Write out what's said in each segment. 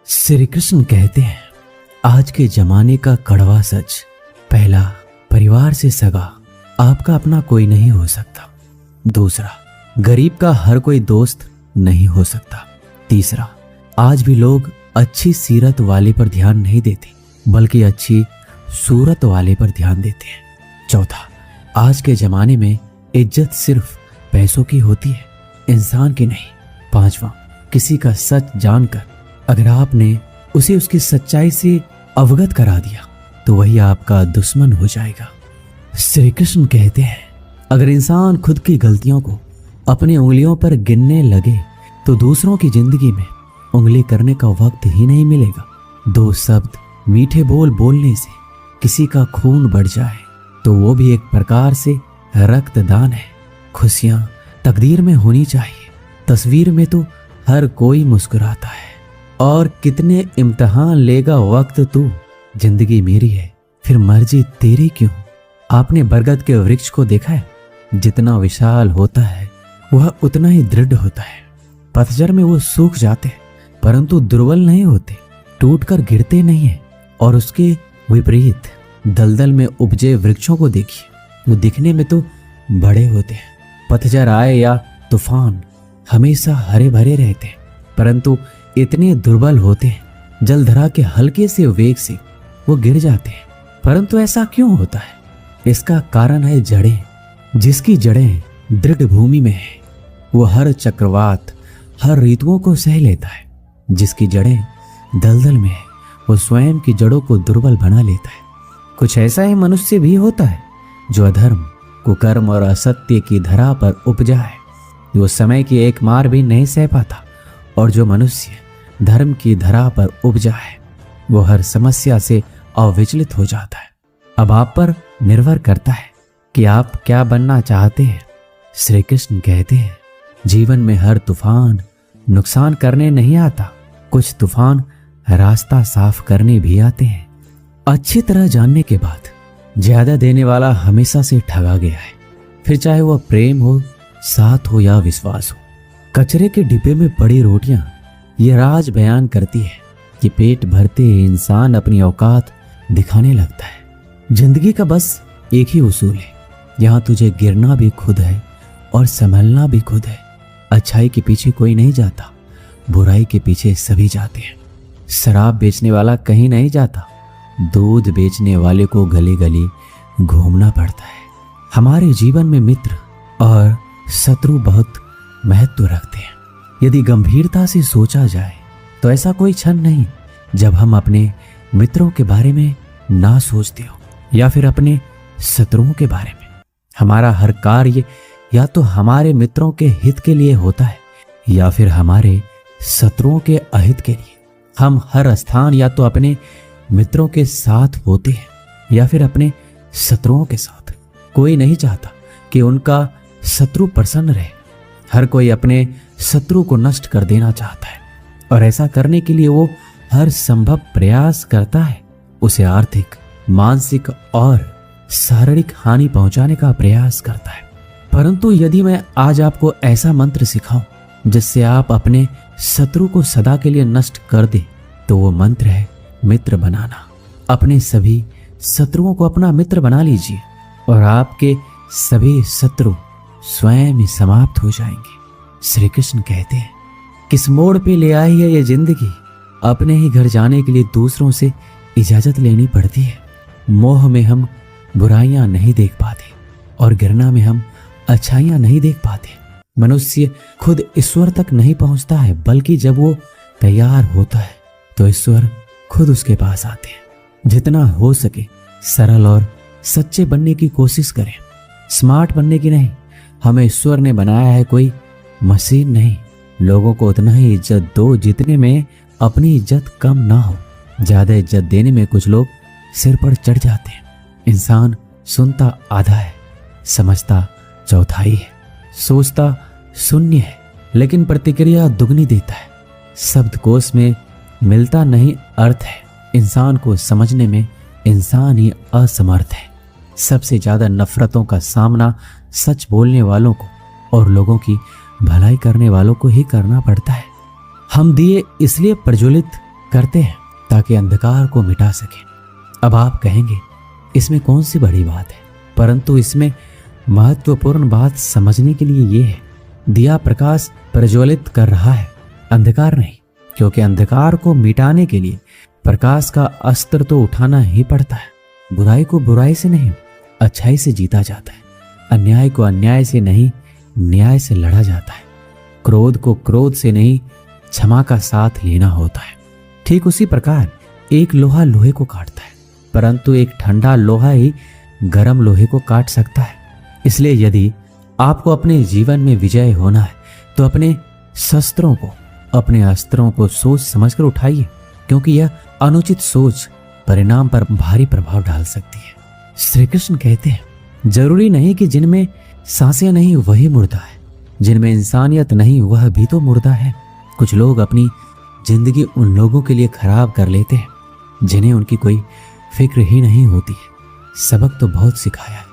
श्री कृष्ण कहते हैं, आज के जमाने का कड़वा सच। पहला, परिवार से सगा आपका अपना कोई नहीं हो सकता। दूसरा, गरीब का हर कोई दोस्त नहीं हो सकता। तीसरा, आज भी लोग अच्छी सीरत वाले पर ध्यान नहीं देते बल्कि अच्छी सूरत वाले पर ध्यान देते हैं। चौथा, आज के जमाने में इज्जत सिर्फ पैसों की होती है, इंसान की नहीं। पांचवा, किसी का सच जानकर अगर आपने उसे उसकी सच्चाई से अवगत करा दिया तो वही आपका दुश्मन हो जाएगा। श्री कृष्ण कहते हैं, अगर इंसान खुद की गलतियों को अपनी उंगलियों पर गिनने लगे तो दूसरों की जिंदगी में उंगली करने का वक्त ही नहीं मिलेगा। दो शब्द मीठे बोल बोलने से किसी का खून बढ़ जाए तो वो भी एक प्रकार से रक्तदान है। खुशियां तकदीर में होनी चाहिए, तस्वीर में तो हर कोई मुस्कुराता है। और कितने इम्तिहान लेगा वक्त तू, जिंदगी मेरी है फिर मर्जी तेरी क्यों। आपने बरगद के वृक्ष को देखा है, जितना विशाल होता है वह उतना ही दृढ़ होता है। पतझड़ में वो सूख जाते हैं परंतु दुर्बल नहीं होते, टूटकर गिरते नहीं है। और उसके विपरीत दलदल में उपजे वृक्षों को देखिए, वो दिखने में तो बड़े होते हैं। पतझड़ आए या तूफान हमेशा हरे भरे रहते हैं परंतु इतने दुर्बल होते हैं, जलधरा के हल्के से वेग से वो गिर जाते हैं। परंतु ऐसा क्यों होता है? इसका कारण है जड़ें। जिसकी जड़ें दृढ़ भूमि में है वो हर चक्रवात, हर ऋतुओं को सह लेता है। जिसकी जड़ें दलदल में है वो स्वयं की जड़ों को दुर्बल बना लेता है। कुछ ऐसा ही मनुष्य भी होता है जो अधर्म, कुकर्म और असत्य की धरा पर उपजा है। वो समय की एक मार भी नहीं सह पाता। और जो मनुष्य धर्म की धरा पर उपजा है वो हर समस्या से अविचलित हो जाता है। अब आप पर निर्भर करता है कि आप क्या बनना चाहते हैं। श्री कृष्ण कहते हैं, जीवन में हर तूफान नुकसान करने नहीं आता, कुछ तूफान रास्ता साफ करने भी आते हैं। अच्छी तरह जानने के बाद ज्यादा देने वाला हमेशा से ठगा गया है, फिर चाहे वह प्रेम हो, साथ हो या विश्वास हो। कचरे के डिब्बे में पड़ी रोटियां ये राज बयान करती है कि पेट भरते इंसान अपनी औकात दिखाने लगता है। जिंदगी का बस एक ही उसूल है, यहाँ तुझे गिरना भी खुद है और संभलना भी खुद है। अच्छाई के पीछे कोई नहीं जाता, बुराई के पीछे सभी जाते हैं। शराब बेचने वाला कहीं नहीं जाता, दूध बेचने वाले को गली गली घूमना पड़ता है। हमारे जीवन में मित्र और शत्रु बहुत महत्व रखते हैं। यदि गंभीरता से सोचा जाए तो ऐसा कोई क्षण नहीं जब हम अपने मित्रों के बारे में ना सोचते हो या फिर अपने शत्रुओं के बारे में। हमारा हर कार्य या तो हमारे मित्रों के हित के लिए होता है या फिर हमारे शत्रुओं के अहित के लिए। हम हर स्थान या तो अपने मित्रों के साथ होते हैं या फिर अपने शत्रुओं के साथ। कोई नहीं चाहता कि उनका शत्रु प्रसन्न रहे। हर कोई अपने शत्रु को नष्ट कर देना चाहता है और ऐसा करने के लिए वो हर संभव प्रयास करता है। उसे आर्थिक, मानसिक और शारीरिक हानि पहुंचाने का प्रयास करता है। परंतु यदि मैं आज आपको ऐसा मंत्र सिखाऊं जिससे आप अपने शत्रु को सदा के लिए नष्ट कर दे तो वो मंत्र है मित्र बनाना। अपने सभी शत्रुओं को अपना मित्र बना लीजिए और आपके सभी शत्रु स्वयं ही समाप्त हो जाएंगे। श्री कृष्ण कहते हैं, किस मोड़ पे ले आई है ये जिंदगी, अपने ही घर जाने के लिए दूसरों से इजाजत लेनी पड़ती है। मोह में हम बुराइयां नहीं देख पाते और गिरना में हम अच्छाइयां नहीं देख पाते। मनुष्य खुद ईश्वर तक नहीं पहुंचता है बल्कि जब वो तैयार होता है तो ईश्वर खुद उसके पास आते हैं। जितना हो सके सरल और सच्चे बनने की कोशिश करें, स्मार्ट बनने की नहीं। हमें ईश्वर ने बनाया है कोई मशीन नहीं। लोगों को उतना ही इज्जत दो जितने में अपनी इज्जत कम ना हो। ज्यादा इज्जत देने में कुछ लोग सिर पर चढ़ जाते हैं। इंसान सुनता आधा है, समझता चौथाई है, सोचता शून्य है, लेकिन प्रतिक्रिया दुगनी देता है। शब्दकोश में मिलता नहीं अर्थ है। इंसान को समझने में इंसान ही असमर्थ है। सबसे ज्यादा नफरतों का सामना सच बोलने वालों को और लोगों की भलाई करने वालों को ही करना पड़ता है। हम दिए इसलिए प्रज्वलित करते हैं ताकि अंधकार को मिटा सके। अब आप कहेंगे इसमें कौन सी बड़ी बात है, परंतु इसमें महत्वपूर्ण बात समझने के लिए ये है, दिया प्रकाश प्रज्वलित कर रहा है, अंधकार नहीं। क्योंकि अंधकार को मिटाने के लिए प्रकाश का अस्त्र तो उठाना ही पड़ता है। बुराई को बुराई से नहीं, अच्छाई से जीता जाता है। अन्याय को अन्याय से नहीं, न्याय से लड़ा जाता है। क्रोध को क्रोध से नहीं, क्षमा का साथ लेना होता है। ठीक उसी प्रकार एक लोहा लोहे को काटता है, परंतु एक ठंडा लोहा ही गर्म लोहे को काट सकता है। इसलिए यदि आपको अपने जीवन में विजय होना है तो अपने शस्त्रों को, अपने अस्त्रों को सोच समझकर उठाइए, क्योंकि यह अनुचित सोच परिणाम पर भारी प्रभाव डाल सकती है। श्री कृष्ण कहते हैं जरूरी नहीं कि जिनमें सांसें नहीं वही मुर्दा है, जिनमें इंसानियत नहीं वह भी तो मुर्दा है। कुछ लोग अपनी जिंदगी उन लोगों के लिए खराब कर लेते हैं जिन्हें उनकी कोई फिक्र ही नहीं होती है। सबक तो बहुत सिखाया है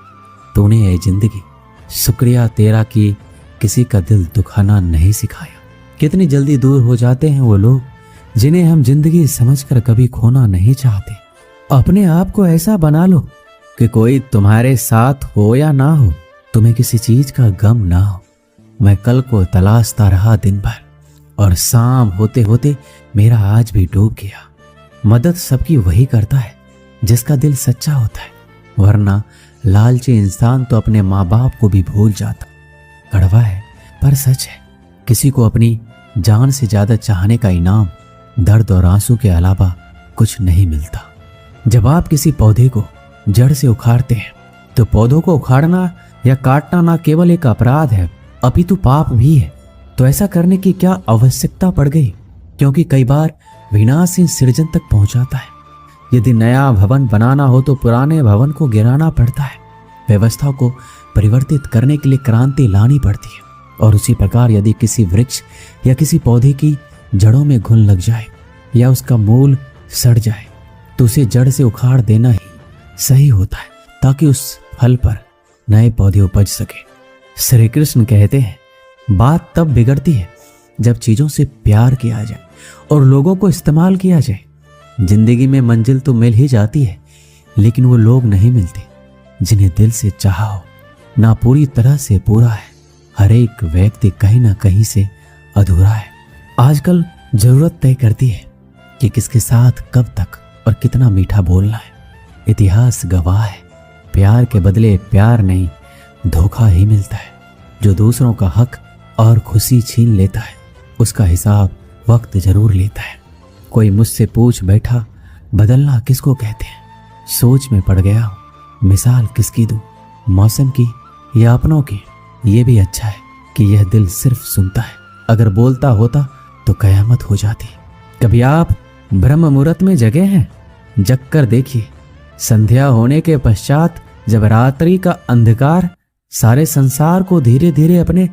तूने ये जिंदगी, शुक्रिया तेरा कि किसी का दिल दुखाना नहीं सिखाया। कितनी जल्दी दूर हो जाते हैं वो लोग जिन्हें हम जिंदगी समझकर कभी खोना नहीं चाहते। अपने आप को ऐसा बना लो कि कोई तुम्हारे साथ हो या ना हो, तुम्हें किसी चीज का गम ना हो। मैं कल को तलाशता रहा दिन भर और शाम होते होते मेरा आज भी डूब गया। मदद सबकी वही करता है जिसका दिल सच्चा होता है, वरना लालची इंसान तो अपने माँ बाप को भी भूल जाता। कड़वा है पर सच है, किसी को अपनी जान से ज्यादा चाहने का इनाम दर्द और आंसू के अलावा कुछ नहीं मिलता। जब आप किसी पौधे को जड़ से उखाड़ते हैं तो पौधों को उखाड़ना या काटना ना केवल एक अपराध है अपितु पाप भी है। तो ऐसा करने की क्या आवश्यकता पड़ गई, क्योंकि कई बार विनाश ही सृजन तक पहुंचाता है। यदि नया भवन बनाना हो तो पुराने भवन को गिराना पड़ता है। व्यवस्था को परिवर्तित करने के लिए क्रांति लानी पड़ती है। और उसी प्रकार यदि किसी वृक्ष या किसी पौधे की जड़ों में घुन लग जाए या उसका मूल सड़ जाए तो उसे जड़ से उखाड़ देना ही सही होता है, ताकि उस फल पर नए पौधे उपज सके। श्री कृष्ण कहते हैं बात तब बिगड़ती है जब चीजों से प्यार किया जाए और लोगों को इस्तेमाल किया जाए। जिंदगी में मंजिल तो मिल ही जाती है, लेकिन वो लोग नहीं मिलते जिन्हें दिल से चाहा हो। ना पूरी तरह से पूरा है, हर एक व्यक्ति कहीं ना कहीं से अधूरा है। आजकल जरूरत तय करती है कि किसके साथ कब तक और कितना मीठा बोलना है। इतिहास गवाह है, प्यार के बदले प्यार नहीं धोखा ही मिलता है। जो दूसरों का हक और खुशी छीन लेता है उसका हिसाब वक्त जरूर लेता है। कोई मुझसे पूछ बैठा बदलना किसको कहते हैं, सोच में पड़ गया हूं मिसाल किसकी दूं, मौसम की या अपनों की। ये भी अच्छा है कि यह दिल सिर्फ सुनता है, अगर बोलता होता तो कयामत हो जाती। कभी आप ब्रह्म मुहूर्त में जगे हैं? जग कर देखिए, संध्या होने के पश्चात जब रात्रि का अंधकार सारे संसार को धीरे धीरे अपने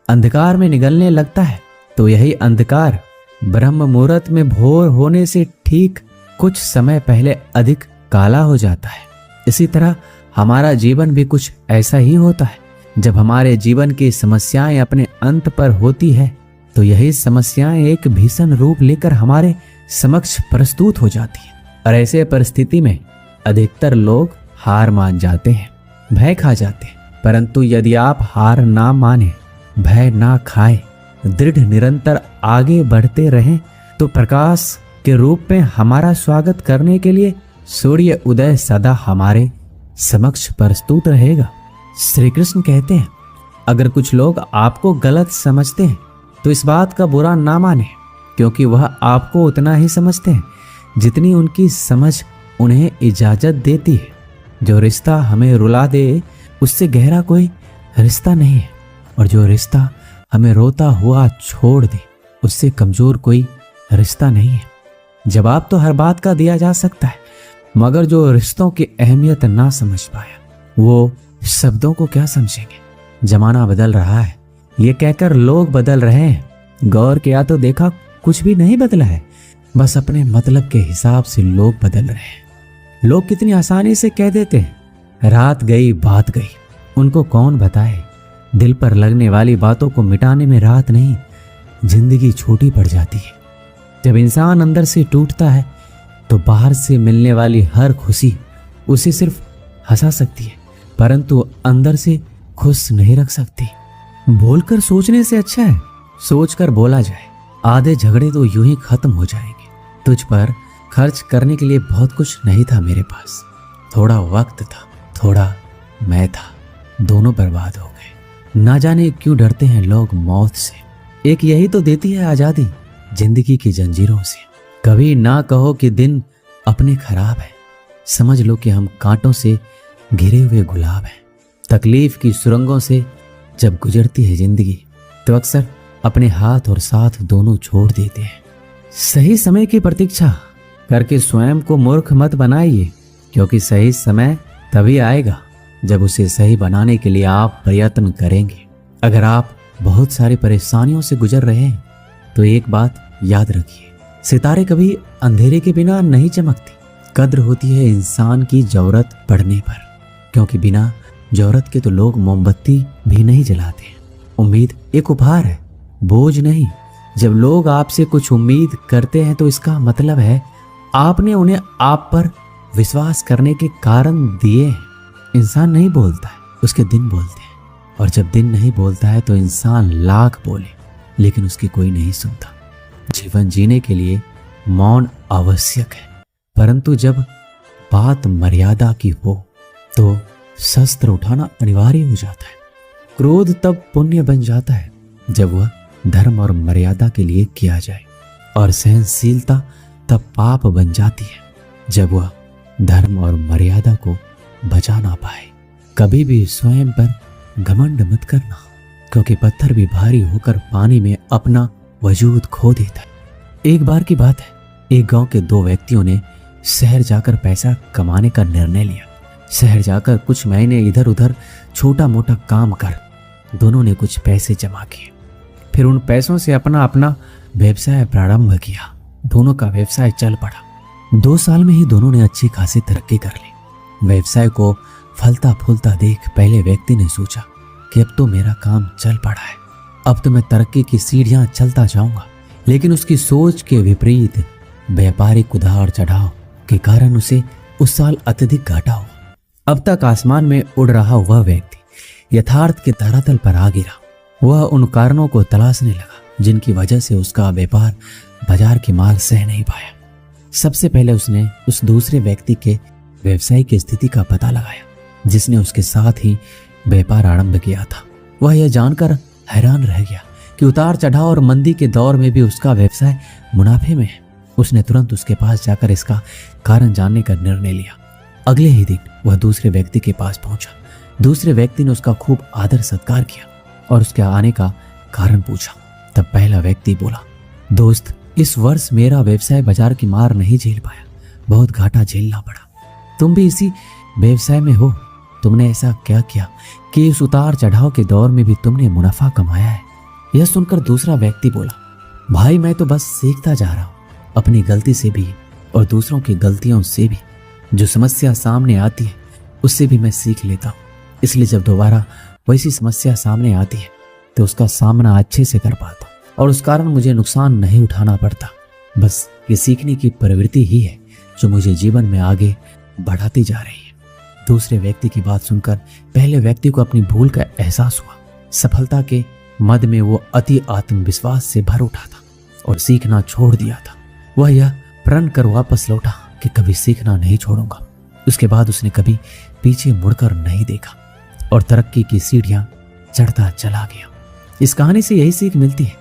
अंधकार में निगलने लगता है तो यही अंधकार ब्रह्म मुहूर्त में भोर होने से ठीक कुछ समय पहले अधिक काला हो जाता है। इसी तरह हमारा जीवन भी कुछ ऐसा ही होता है। जब हमारे जीवन की समस्याएं अपने अंत पर होती है तो यही समस्याएं एक भीषण रूप लेकर हमारे समक्ष प्रस्तुत हो जाती हैं। और ऐसे परिस्थिति में अधिकतर लोग हार मान जाते हैं, भय खा जाते हैं। परंतु यदि आप हार ना माने, भय ना खाएं, दृढ़ निरंतर आगे बढ़ते रहें तो प्रकाश के रूप में हमारा स्वागत करने के लिए सूर्य उदय सदा हमारे समक्ष प्रस्तुत रहेगा। श्री कृष्ण कहते हैं अगर कुछ लोग आपको गलत समझते हैं तो इस बात का बुरा ना माने, क्योंकि वह आपको उतना ही समझते हैं जितनी उनकी समझ उन्हें इजाजत देती है। जो रिश्ता हमें रुला दे उससे गहरा कोई रिश्ता नहीं है, और जो रिश्ता हमें रोता हुआ छोड़ दे उससे कमजोर कोई रिश्ता नहीं है। जवाब तो हर बात का दिया जा सकता है, मगर जो रिश्तों की अहमियत ना समझ पाया वो शब्दों को क्या समझेंगे। जमाना बदल रहा है ये कहकर लोग बदल रहे हैं। गौर किया तो देखा कुछ भी नहीं बदला है, बस अपने मतलब के हिसाब से लोग बदल रहे हैं। लोग कितनी आसानी से कह देते हैं रात गई बात गई। उनको कौन बताए दिल पर लगने वाली बातों को मिटाने में रात नहीं जिंदगी छोटी पड़ जाती है। जब इंसान अंदर से टूटता है तो बाहर से मिलने वाली हर खुशी उसे सिर्फ हंसा सकती है, परंतु अंदर से खुश नहीं रख सकती। बोलकर सोचने से अच्छा है सोचकर बोला जाए। आधे झगड़े तो यूं ही खत्म हो जाएंगे। तुझ पर खर्च करने के लिए बहुत कुछ नहीं था मेरे पास, थोड़ा वक्त था, थोड़ा मैं था, दोनों बर्बाद हो गए। ना जाने क्यों डरते हैं लोग मौत से, एक यही तो देती है आजादी जिंदगी की जंजीरों से। कभी ना कहो कि दिन अपने खराब है, समझ लो कि हम कांटों से घिरे हुए गुलाब हैं। तकलीफ की सुरंगों से जब गुजरती है जिंदगी तो अक्सर अपने हाथ और साथ दोनों छोड़ देते हैं। सही समय की प्रतीक्षा करके स्वयं को मूर्ख मत बनाइए, क्योंकि सही समय तभी आएगा जब उसे सही बनाने के लिए आप प्रयत्न करेंगे। अगर आप बहुत सारी परेशानियों से गुजर रहे हैं तो एक बात याद रखिए, सितारे कभी अंधेरे के बिना नहीं चमकती। कद्र होती है इंसान की जरूरत पड़ने पर, क्योंकि बिना जरूरत के तो लोग मोमबत्ती भी नहीं जलाते। उम्मीद एक उपहार है, बोझ नहीं। जब लोग आपसे कुछ उम्मीद करते हैं तो इसका मतलब है आपने उन्हें आप पर विश्वास करने के कारण दिए हैं। इंसान नहीं बोलता है, उसके दिन बोलते हैं, और जब दिन नहीं बोलता है तो इंसान लाख बोले लेकिन उसकी कोई नहीं सुनता। जीवन जीने के लिए मौन आवश्यक है, परंतु जब बात मर्यादा की हो तो शस्त्र उठाना अनिवार्य हो जाता है। क्रोध तब पुण्य बन जाता है जब वह धर्म और मर्यादा के लिए किया जाए, और सहनशीलता तब पाप बन जाती है जब वह धर्म और मर्यादा को बचा ना पाए। कभी भी स्वयं पर घमंड मत करना, क्योंकि पत्थर भी भारी होकर पानी में अपना वजूद खो देता है। एक बार की बात है, एक गांव के दो व्यक्तियों ने शहर जाकर पैसा कमाने का निर्णय लिया। शहर जाकर कुछ महीने इधर उधर छोटा मोटा काम कर दोनों ने कुछ पैसे जमा किए। फिर उन पैसों से अपना अपना व्यवसाय प्रारंभ किया। दोनों का व्यवसाय चल पड़ा। 2 साल में ही दोनों ने अच्छी खासी तरक्की कर ली। व्यवसाय को फलता फूलता देख पहले व्यक्ति ने सोचा कि अब तो मेरा काम चल पड़ा है, अब तो मैं तरक्की की सीढ़ियां चलता जाऊंगा। लेकिन उसकी सोच के विपरीत व्यापारिक उतार चढ़ाव के कारण उसे उस साल अत्यधिक घाटा हुआ। अब तक आसमान में उड़ रहा वह व्यक्ति यथार्थ के धरातल पर आ गिरा। वह उन कारणों को तलाशने लगा जिनकी वजह से उसका व्यापार बाजार की मार सह नहीं पाया। सबसे पहले उसने उस दूसरे व्यक्ति के व्यवसाय की स्थिति का पता लगाया जिसने उसके साथ ही व्यापार आरंभ किया था। वह यह जानकर हैरान रह गया कि उतार चढ़ाव और मंदी के दौर में भी उसका व्यवसाय मुनाफे में है। उसने तुरंत उसके पास जाकर इसका कारण जानने का निर्णय लिया। अगले ही दिन वह दूसरे व्यक्ति के पास पहुंचा। दूसरे व्यक्ति ने उसका खूब आदर सत्कार किया और उसके आने का कारण पूछा। तब पहला व्यक्ति बोला, दोस्त, इस वर्ष मेरा व्यवसाय बाजार की मार नहीं झेल पाया, बहुत घाटा झेलना पड़ा। तुम भी इसी व्यवसाय में हो, तुमने ऐसा क्या किया कि इस उतार चढ़ाव के दौर में भी तुमने मुनाफा कमाया है? यह सुनकर दूसरा व्यक्ति बोला, भाई मैं तो बस सीखता जा रहा हूँ, अपनी गलती से भी और दूसरों की गलतियों से भी। जो समस्या सामने आती है उससे भी मैं सीख लेता हूँ, इसलिए जब दोबारा वैसी समस्या सामने आती है तो उसका सामना अच्छे से कर पाता और उस कारण मुझे नुकसान नहीं उठाना पड़ता। बस ये सीखने की प्रवृत्ति ही है जो मुझे जीवन में आगे बढ़ाती जा रही है। दूसरे व्यक्ति की बात सुनकर पहले व्यक्ति को अपनी भूल का एहसास हुआ। सफलता के मद में वो अति आत्मविश्वास से भर उठा था और सीखना छोड़ दिया था। वह यह प्रण कर वापस लौटा कि कभी सीखना नहीं छोड़ूंगा। उसके बाद उसने कभी पीछे मुड़कर नहीं देखा और तरक्की की सीढ़ियां चढ़ता चला गया। इस कहानी से यही सीख मिलती है,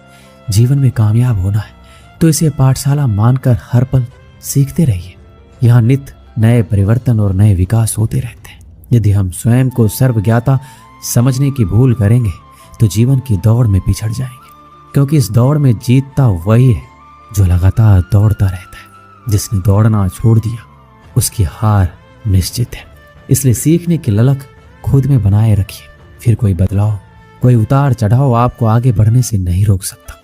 जीवन में कामयाब होना है तो इसे पाठशाला मानकर हर पल सीखते रहिए। यहाँ नित्य नए परिवर्तन और नए विकास होते रहते हैं। यदि हम स्वयं को सर्वज्ञाता समझने की भूल करेंगे तो जीवन की दौड़ में पिछड़ जाएंगे, क्योंकि इस दौड़ में जीतता वही है जो लगातार दौड़ता रहता है। जिसने दौड़ना छोड़ दिया उसकी हार निश्चित है। इसलिए सीखने की ललक खुद में बनाए रखिए, फिर कोई बदलाव, कोई उतार चढ़ाव आपको आगे बढ़ने से नहीं रोक सकता।